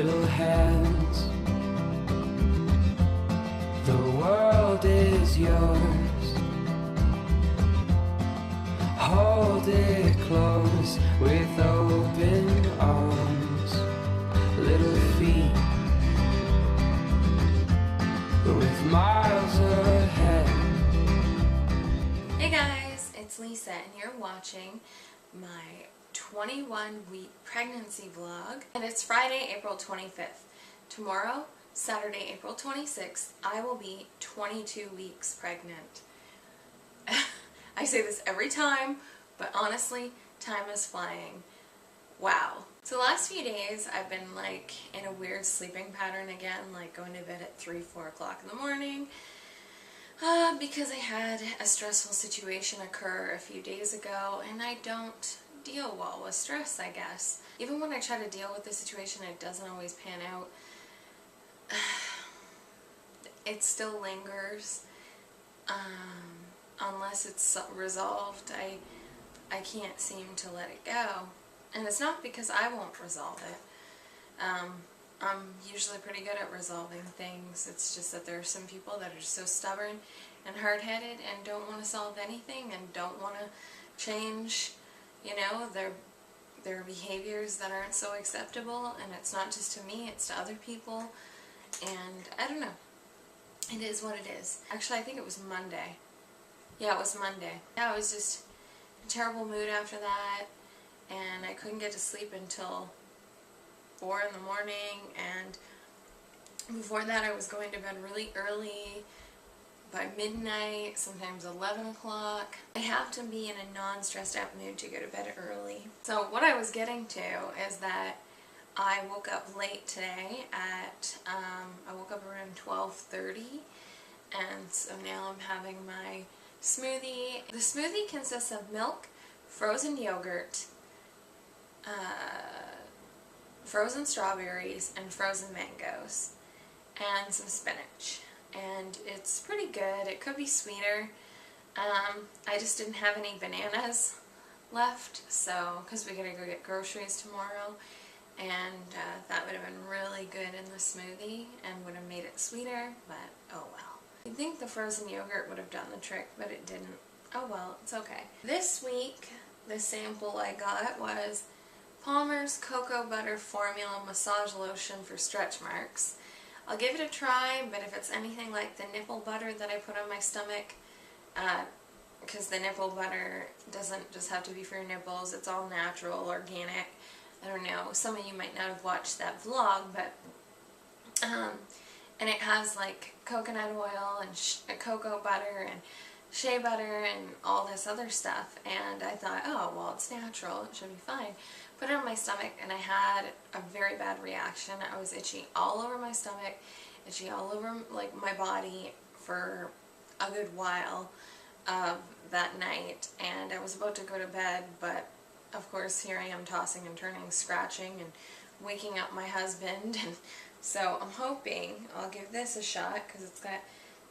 little hands. The world is yours. Hold it close with open arms. Little feet with miles ahead. Hey guys, it's Lisa and you're watching my 21-week pregnancy vlog. And it's Friday, April 25th. Tomorrow, Saturday, April 26th, I will be 22 weeks pregnant. I say this every time, but honestly, time is flying. Wow. So the last few days I've been like in a weird sleeping pattern again, like going to bed at 3, 4 o'clock in the morning. Because I had a stressful situation occur a few days ago, and I don't deal well with stress, I guess. Even when I try to deal with the situation, it doesn't always pan out. It still lingers. Unless it's resolved, I can't seem to let it go. And it's not because I won't resolve it. I'm usually pretty good at resolving things. It's just that there are some people that are just so stubborn and hard-headed and don't want to solve anything and don't want to change, you know, their behaviors that aren't so acceptable. And it's not just to me, it's to other people. And I don't know. It is what it is. Actually, I think it was Monday. Yeah, it was Monday. Yeah, I was just in a terrible mood after that, and I couldn't get to sleep until 4 in the morning, and before that I was going to bed really early, by midnight, sometimes 11 o'clock. I have to be in a non-stressed out mood to go to bed early. So what I was getting to is that I woke up late today at, I woke up around 12:30, and so now I'm having my smoothie. The smoothie consists of milk, frozen yogurt, frozen strawberries, and frozen mangoes, and some spinach. And it's pretty good. It could be sweeter. I just didn't have any bananas left, so, because we gotta go get groceries tomorrow, and that would have been really good in the smoothie and would have made it sweeter, but oh well. You'd think the frozen yogurt would have done the trick, but it didn't. Oh well, it's okay. This week, the sample I got was Palmer's Cocoa Butter Formula Massage Lotion for Stretch Marks. I'll give it a try, but if it's anything like the nipple butter that I put on my stomach, because the nipple butter doesn't just have to be for your nipples, it's all natural, organic. I don't know, some of you might not have watched that vlog, but, and it has like coconut oil and cocoa butter and shea butter and all this other stuff, and I thought, oh, well, it's natural, it should be fine. Put it on my stomach, and I had a very bad reaction. I was itchy all over my stomach, itchy all over like my body for a good while that night, and I was about to go to bed, but of course here I am tossing and turning, scratching and waking up my husband, and so I'm hoping I'll give this a shot because it's got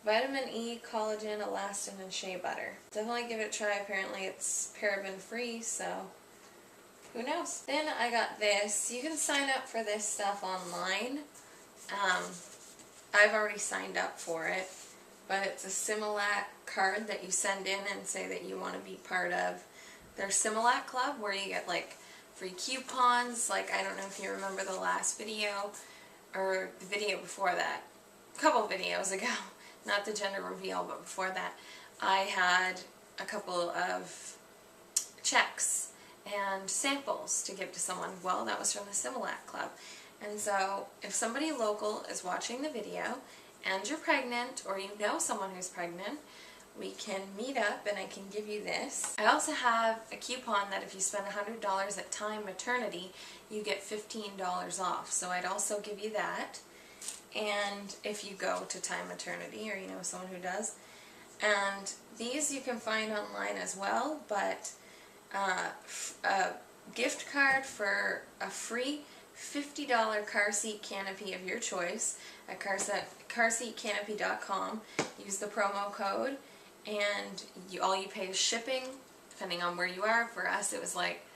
vitamin E, collagen, elastin, and shea butter. Definitely give it a try. Apparently it's paraben free, so who knows. Then I got this. You can sign up for this stuff online. I've already signed up for it, but it's a Similac card that you send in and say that you want to be part of their Similac club, where you get like free coupons. Like, I don't know if you remember the last video or the video before that, a couple videos ago, not the gender reveal, but before that, I had a couple of checks and samples to give to someone. Well, that was from the Similac Club. And so if somebody local is watching the video and you're pregnant, or you know someone who's pregnant, we can meet up and I can give you this. I also have a coupon that if you spend $100 at Time Maternity, you get $15 off. So I'd also give you that. And if you go to Time Maternity, or you know someone who does. And these you can find online as well, but a gift card for a free $50 car seat canopy of your choice at carseatcanopy.com. Use the promo code, and all you pay is shipping, depending on where you are. For us, it was like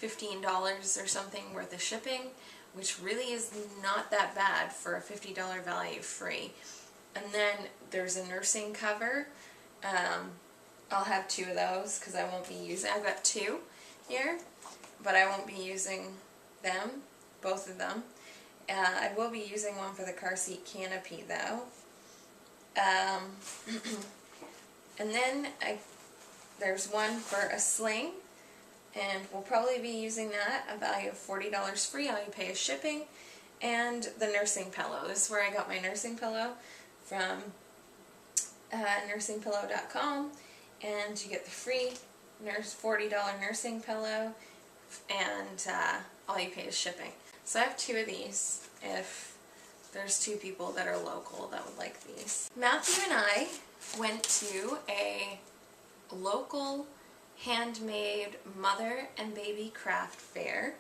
$15 or something worth of shipping, which really is not that bad for a $50 value free. And then there's a nursing cover. I'll have 2 of those because I won't be using, I've got 2 here, but I won't be using them, both of them. I will be using one for the car seat canopy though. And then there's one for a sling, and we'll probably be using that, a value of $40 free. All you pay is shipping. And the nursing pillow. This is where I got my nursing pillow from nursingpillow.com, and you get the free $40 nursing pillow, and all you pay is shipping. So I have 2 of these if there's 2 people that are local that would like these. Matthew and I went to a local handmade mother and baby craft fair,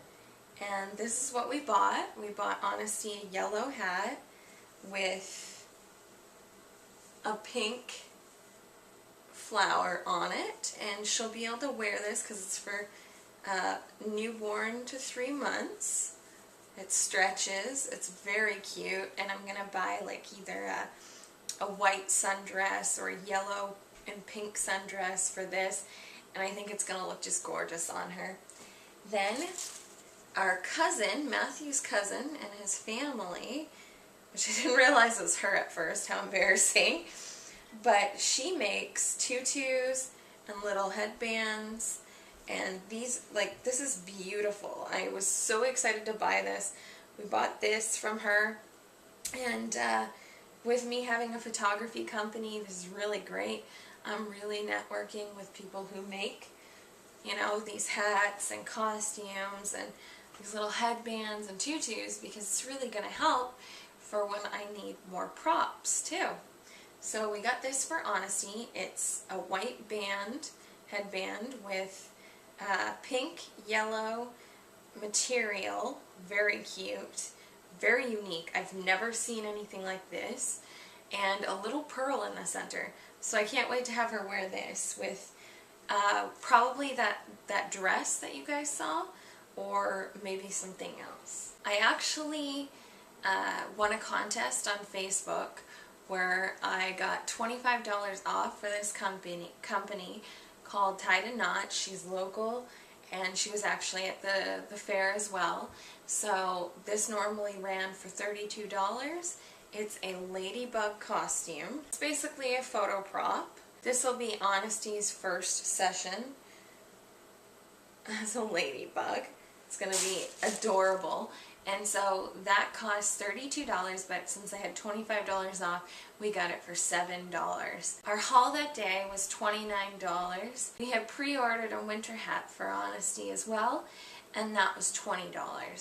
and this is what we bought. We bought Honesty a yellow hat with a pink flower on it, and she'll be able to wear this because it's for newborn to 3 months. It stretches, it's very cute, and I'm going to buy like either a white sundress or a yellow and pink sundress for this, and I think it's going to look just gorgeous on her. Then our cousin, Matthew's cousin, and his family, which I didn't realize was her at first, how embarrassing, but she makes tutus and little headbands, and these, like, this is beautiful. I was so excited to buy this. We bought this from her, and with me having a photography company, this is really great. I'm really networking with people who make, you know, these hats and costumes and these little headbands and tutus, because it's really going to help for when I need more props too. So we got this for Honesty. It's a white headband with pink, yellow material, very cute, very unique. I've never seen anything like this, and a little pearl in the center. So I can't wait to have her wear this with probably that dress that you guys saw, or maybe something else. I actually won a contest on Facebook where I got $25 off for this company called Tied a Knot. She's local, and she was actually at the fair as well. So this normally ran for $32. It's a ladybug costume. It's basically a photo prop. This will be Honesty's first session as a ladybug. It's going to be adorable. And so that cost $32, but since I had $25 off, we got it for $7. Our haul that day was $29. We had pre-ordered a winter hat for Honesty as well, and that was $20,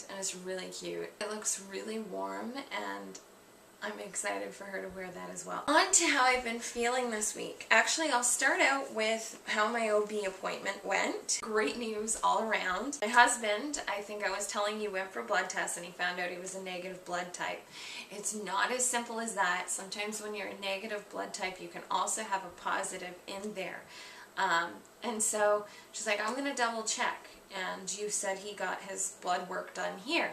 and it's really cute. It looks really warm, and I'm excited for her to wear that as well. On to how I've been feeling this week. Actually, I'll start out with how my OB appointment went. Great news all around. My husband, I think I was telling you, went for blood tests and he found out he was a negative blood type. It's not as simple as that. Sometimes when you're a negative blood type, you can also have a positive in there. And so she's like, I'm going to double check. And you said he got his blood work done here.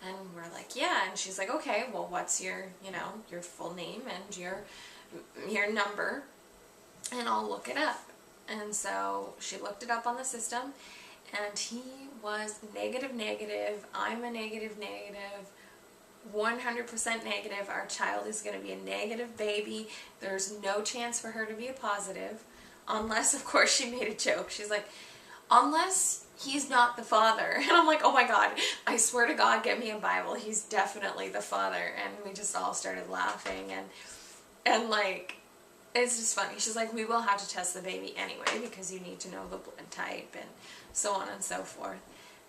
And we're like, yeah. And she's like, okay, well, what's your, you know, your full name and your number? And I'll look it up. And so she looked it up on the system, and he was negative. I'm a negative, 100% negative. Our child is going to be a negative baby. There's no chance for her to be a positive, unless, of course, she made a joke. She's like, unless he's not the father. And I'm like, oh my God, I swear to God, get me a Bible. He's definitely the father. And we just all started laughing, and like, it's just funny. She's like, we will have to test the baby anyway because you need to know the blood type and so on and so forth.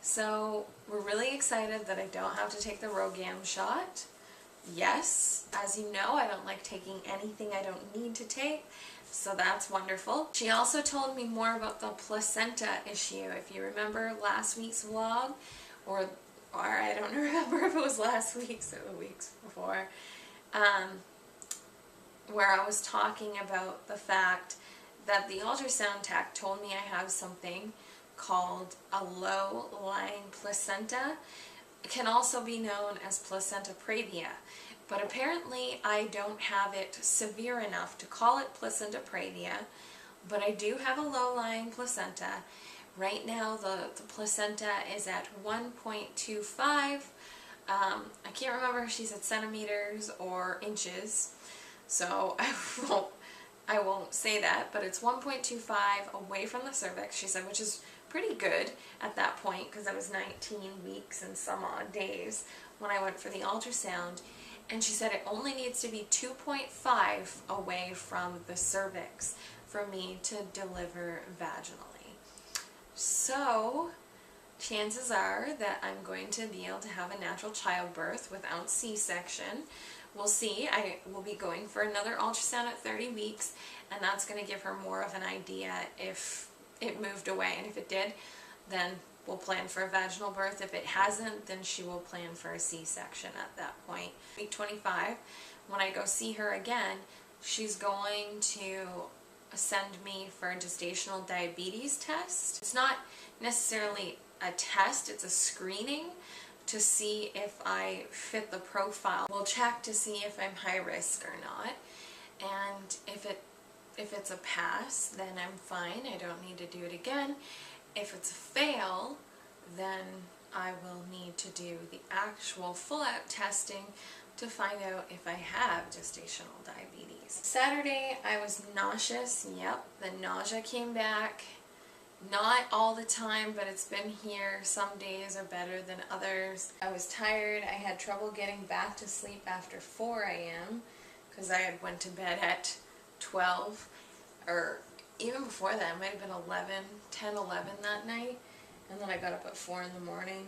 So we're really excited that I don't have to take the Rogam shot. Yes, as you know, I don't like taking anything I don't need to take. So that's wonderful. She also told me more about the placenta issue. If you remember last week's vlog, or I don't remember if it was last week's or the weeks before, where I was talking about the fact that the ultrasound tech told me I have something called a low-lying placenta, can also be known as placenta previa. But apparently I don't have it severe enough to call it placenta previa, but I do have a low-lying placenta. Right now the placenta is at 1.25. I can't remember if she said centimeters or inches, so I won't say that, but it's 1.25 away from the cervix, she said, which is pretty good at that point because I was 19 weeks and some odd days when I went for the ultrasound. And she said it only needs to be 2.5 away from the cervix for me to deliver vaginally. So chances are that I'm going to be able to have a natural childbirth without C-section. We'll see. I will be going for another ultrasound at 30 weeks, and that's going to give her more of an idea if it moved away. And if it did, then we'll plan for a vaginal birth. If it hasn't, then she will plan for a C-section at that point. Week 25, when I go see her again, she's going to send me for a gestational diabetes test. It's not necessarily a test, it's a screening to see if I fit the profile. We'll check to see if I'm high risk or not, and if it's a pass, then I'm fine. I don't need to do it again. If it's a fail, then I will need to do the actual full-out testing to find out if I have gestational diabetes. Saturday, I was nauseous. Yep, the nausea came back. Not all the time, but it's been here. Some days are better than others. I was tired. I had trouble getting back to sleep after 4 a.m. because I had went to bed at 12, or even before that, it might have been 10, 11 that night, and then I got up at 4 in the morning.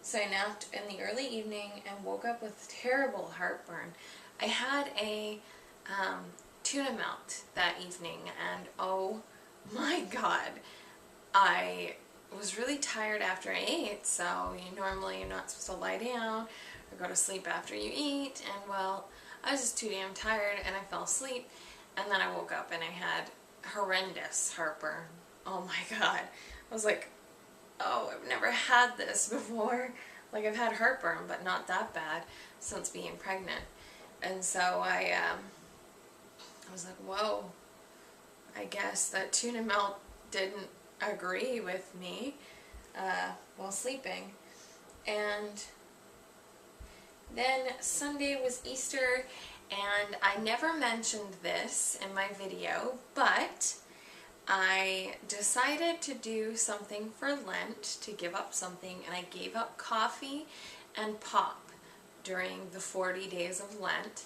So I napped in the early evening and woke up with terrible heartburn. I had a tuna melt that evening, and oh my god, I was really tired after I ate. So normally you're not supposed to lie down or go to sleep after you eat, and well, I was just too damn tired and I fell asleep, and then I woke up and I had horrendous heartburn. Oh my god. I was like, oh, I've never had this before. Like, I've had heartburn, but not that bad since being pregnant. And so I was like, whoa, I guess that tuna melt didn't agree with me while sleeping. And then Sunday was Easter, and I never mentioned this in my video, but I decided to do something for Lent, to give up something, and I gave up coffee and pop during the 40 days of Lent,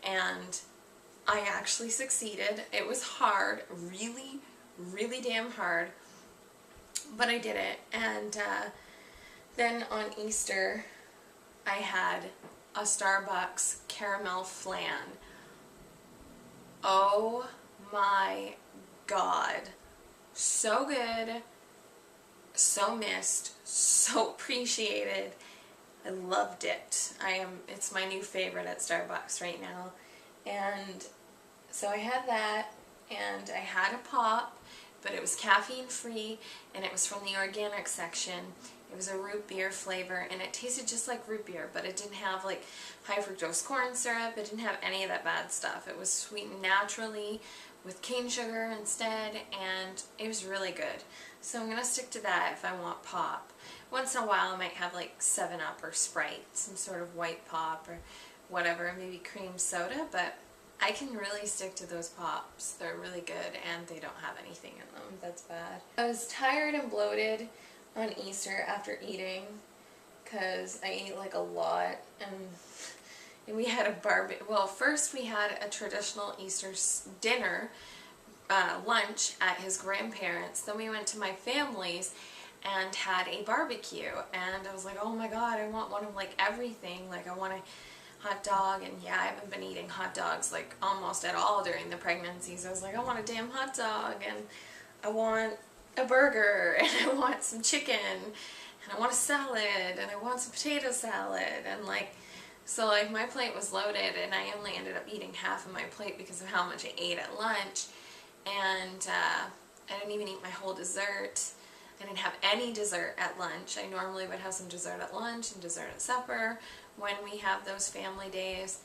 and I actually succeeded. It was hard, really, really damn hard, but I did it. And then on Easter, I had a Starbucks caramel flan. Oh my god. So good, so missed, so appreciated. I loved it. It's my new favorite at Starbucks right now. And so I had that, and I had a pop, but it was caffeine free, and it was from the organic section. It was a root beer flavor, and it tasted just like root beer, but it didn't have like high fructose corn syrup. It didn't have any of that bad stuff. It was sweetened naturally with cane sugar instead, and it was really good. So I'm going to stick to that if I want pop. Once in a while I might have like 7-Up or Sprite, some sort of white pop or whatever, maybe cream soda, but I can really stick to those pops. They're really good, and they don't have anything in them that's bad. I was tired and bloated on Easter after eating because I ate like a lot, and we had a barbecue. Well, first we had a traditional Easter dinner, lunch at his grandparents'. Then we went to my family's and had a barbecue, and I was like, oh my god, I want one of like everything. Like, I want a hot dog, and yeah, I haven't been eating hot dogs like almost at all during the pregnancy, so I was like, I want a damn hot dog, and I want a burger, and I want some chicken, and I want a salad, and I want some potato salad, and like, so like my plate was loaded, and I only ended up eating half of my plate because of how much I ate at lunch, and I didn't even eat my whole dessert. I didn't have any dessert at lunch. I normally would have some dessert at lunch and dessert at supper when we have those family days.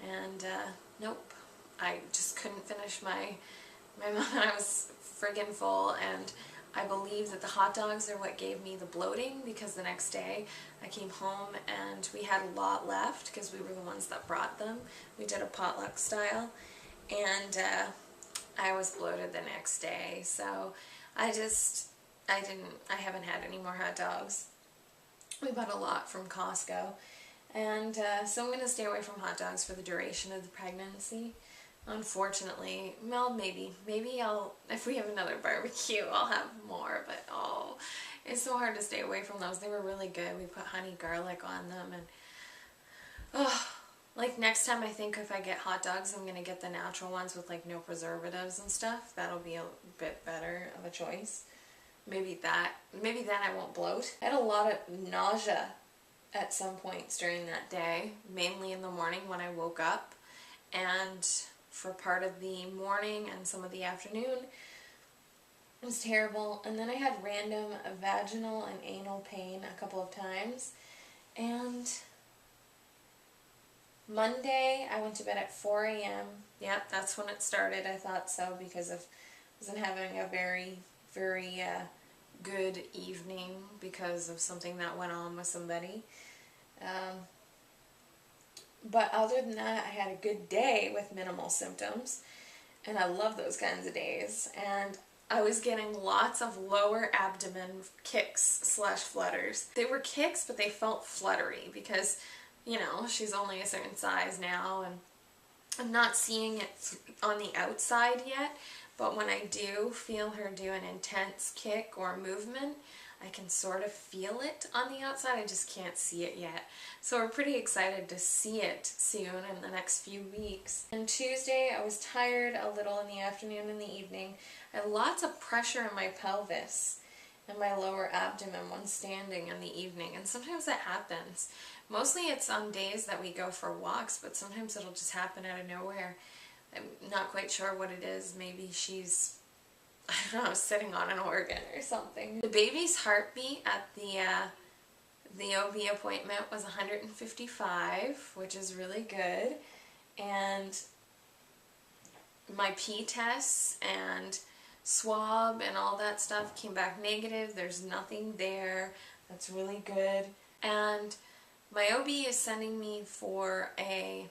And nope, I just couldn't finish my meal. I was friggin' full, and I believe that the hot dogs are what gave me the bloating, because the next day I came home and we had a lot left because we were the ones that brought them. We did a potluck style, and I was bloated the next day. So I haven't had any more hot dogs. We bought a lot from Costco, and so I'm going to stay away from hot dogs for the duration of the pregnancy. Unfortunately, well, maybe I'll, if we have another barbecue, I'll have more, but oh, it's so hard to stay away from those. They were really good. We put honey garlic on them, and oh, like next time I think if I get hot dogs, I'm going to get the natural ones with like no preservatives and stuff. That'll be a bit better of a choice. Maybe then I won't bloat. I had a lot of nausea at some points during that day, mainly in the morning when I woke up, and for part of the morning and some of the afternoon. It was terrible. And then I had random vaginal and anal pain a couple of times. And Monday I went to bed at 4 a.m. Yep, that's when it started. I thought so because I wasn't having a very good evening because of something that went on with somebody. But other than that, I had a good day with minimal symptoms, and I love those kinds of days. And I was getting lots of lower abdomen kicks / flutters. They were kicks, but they felt fluttery because, you know, she's only a certain size now, and I'm not seeing it on the outside yet, but when I do feel her do an intense kick or movement, I can sort of feel it on the outside. I just can't see it yet. So we're pretty excited to see it soon in the next few weeks. And Tuesday, I was tired a little in the afternoon and the evening. I had lots of pressure in my pelvis and my lower abdomen when standing in the evening. And sometimes that happens. Mostly it's on days that we go for walks, but sometimes it'll just happen out of nowhere. I'm not quite sure what it is. Maybe she's, I don't know, sitting on an organ or something. The baby's heartbeat at the OB appointment was 155, which is really good. And my pee tests and swab and all that stuff came back negative. There's nothing there. That's really good. And my OB is sending me for a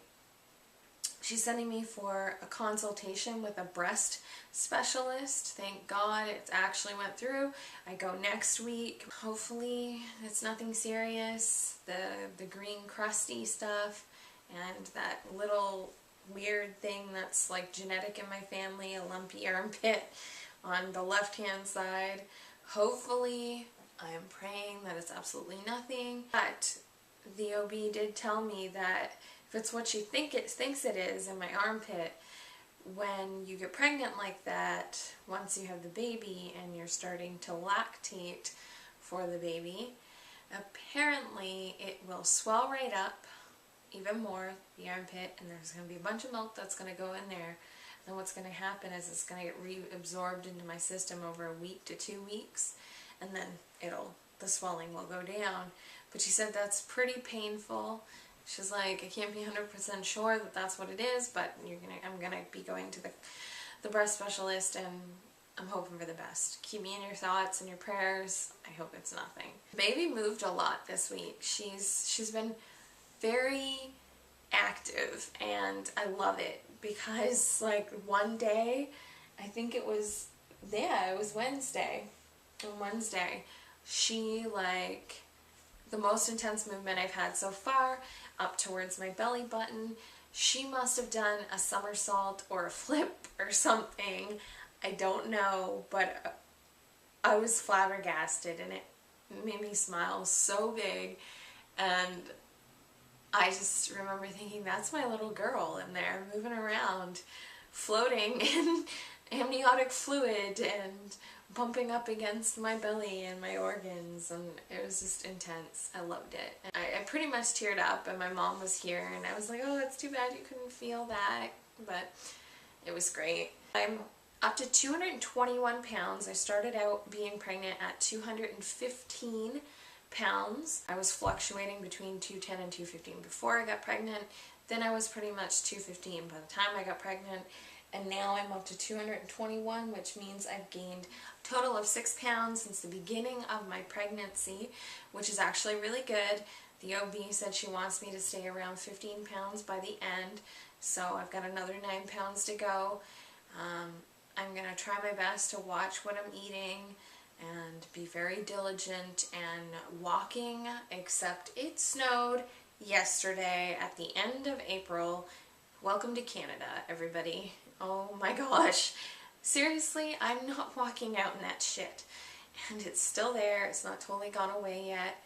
consultation with a breast specialist. Thank God it actually went through. I go next week. Hopefully it's nothing serious. The green crusty stuff and that little weird thing that's like genetic in my family, a lumpy armpit on the left hand side. Hopefully, I am praying that it's absolutely nothing. But the OB did tell me that if it's what she thinks it is in my armpit, when you get pregnant like that, once you have the baby and you're starting to lactate for the baby, apparently it will swell right up even more, the armpit, and there's going to be a bunch of milk that's going to go in there. And what's going to happen is it's going to get reabsorbed into my system over a week to 2 weeks, and then the swelling will go down. But she said that's pretty painful. She's like, I can't be 100% sure that that's what it is, but I'm gonna be going to the breast specialist, and I'm hoping for the best. Keep me in your thoughts and your prayers. I hope it's nothing. Baby moved a lot this week. She's been very active, and I love it because like one day, I think it was Wednesday. On Wednesday, she like the most intense movement I've had so far, up towards my belly button. She must have done a somersault or a flip or something. I don't know, but I was flabbergasted, and it made me smile so big. And I just remember thinking, that's my little girl in there moving around, floating in amniotic fluid and bumping up against my belly and my organs, and it was just intense. I loved it. And I pretty much teared up, and my mom was here, and I was like, oh, that's too bad you couldn't feel that, but it was great. I'm up to 221 pounds. I started out being pregnant at 215 pounds. I was fluctuating between 210 and 215 before I got pregnant. Then I was pretty much 215 by the time I got pregnant. And now I'm up to 221, which means I've gained a total of 6 pounds since the beginning of my pregnancy, which is actually really good. The OB said she wants me to stay around 15 pounds by the end, so I've got another 9 pounds to go. I'm going to try my best to watch what I'm eating and be very diligent and walking, except it snowed yesterday at the end of April. Welcome to Canada, everybody. Oh my gosh. Seriously, I'm not walking out in that shit. And it's still there. It's not totally gone away yet.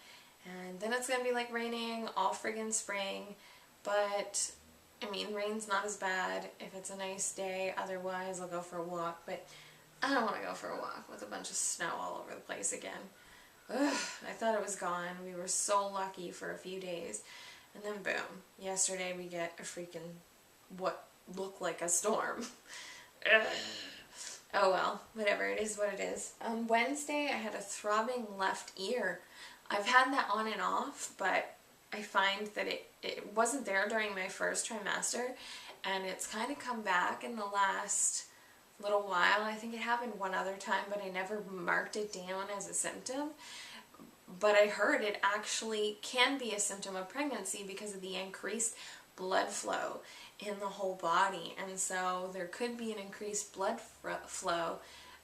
And then it's going to be like raining all friggin' spring. But, I mean, rain's not as bad if it's a nice day. Otherwise, I'll go for a walk. But I don't want to go for a walk with a bunch of snow all over the place again. Ugh, I thought it was gone. We were so lucky for a few days. And then boom, yesterday we get a freaking what looked like a storm. Ugh. Oh well, whatever, it is what it is. On Wednesday I had a throbbing left ear. I've had that on and off, but I find that it wasn't there during my first trimester, and it's kind of come back in the last little while. I think it happened one other time, but I never marked it down as a symptom. But I heard it actually can be a symptom of pregnancy because of the increased blood flow in the whole body. And so there could be an increased blood flow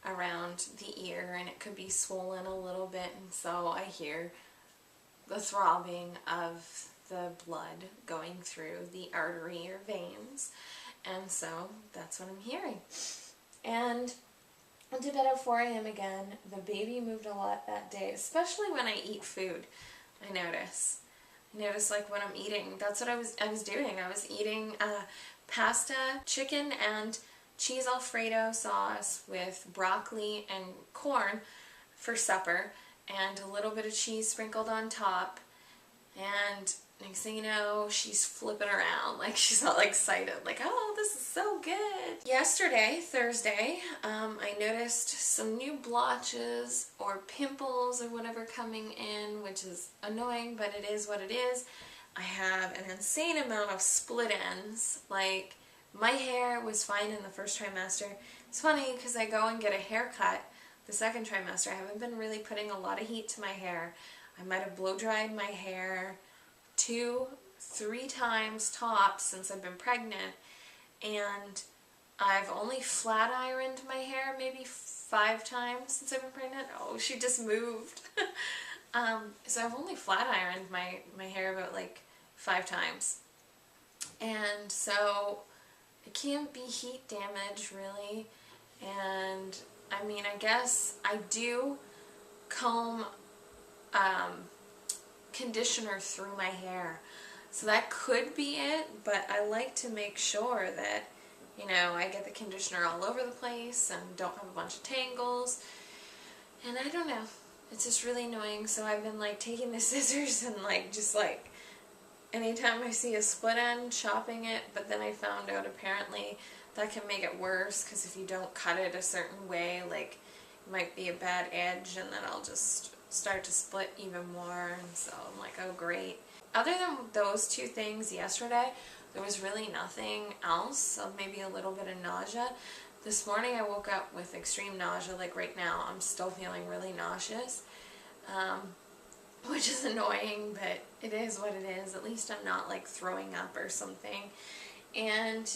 around the ear, and it could be swollen a little bit. And so I hear the throbbing of the blood going through the artery or veins. And so that's what I'm hearing. And I went to bed at 4 a.m. again. The baby moved a lot that day, especially when I eat food. I notice like when I'm eating, that's what I was doing. I was eating pasta, chicken, and cheese Alfredo sauce with broccoli and corn for supper, and a little bit of cheese sprinkled on top. And next thing you know, she's flipping around, like she's all excited, like, oh, this is so good. Yesterday, Thursday, I noticed some new blotches or pimples or whatever coming in, which is annoying, but it is what it is. I have an insane amount of split ends. Like, my hair was fine in the first trimester. It's funny because I go and get a haircut the second trimester. I haven't been really putting a lot of heat to my hair. I might have blow dried my hair 2-3 times tops since I've been pregnant, and I've only flat ironed my hair maybe 5 times since I've been pregnant. Oh, she just moved. So I've only flat ironed my hair about like 5 times, and so it can't be heat damage really. And I mean, I guess I do comb conditioner through my hair, so that could be it, but I like to make sure that, you know, I get the conditioner all over the place and don't have a bunch of tangles. And I don't know, it's just really annoying. So I've been like taking the scissors and like just like anytime I see a split end, chopping it. But then I found out apparently that can make it worse, because if you don't cut it a certain way, like it might be a bad edge, and then I'll just start to split even more. And so I'm like, oh great. Other than those 2 things yesterday, there was really nothing else, so maybe a little bit of nausea. This morning I woke up with extreme nausea, like right now I'm still feeling really nauseous, which is annoying, but it is what it is. At least I'm not like throwing up or something. And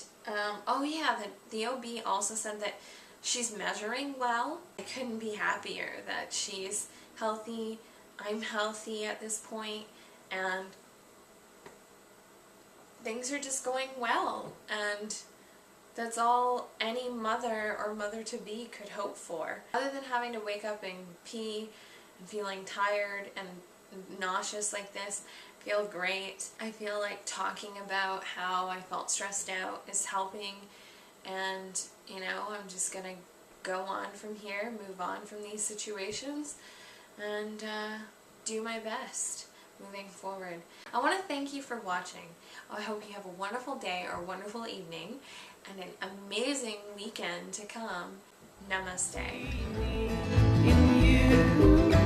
oh yeah, the OB also said that she's measuring well. I couldn't be happier that she's healthy, I'm healthy at this point, and things are just going well, and that's all any mother or mother-to-be could hope for. Other than having to wake up and pee and feeling tired and nauseous like this, I feel great. I feel like talking about how I felt stressed out is helping, and you know, I'm just gonna go on from here, move on from these situations, and do my best moving forward. I want to thank you for watching. I hope you have a wonderful day or a wonderful evening, and an amazing weekend to come. Namaste. In you.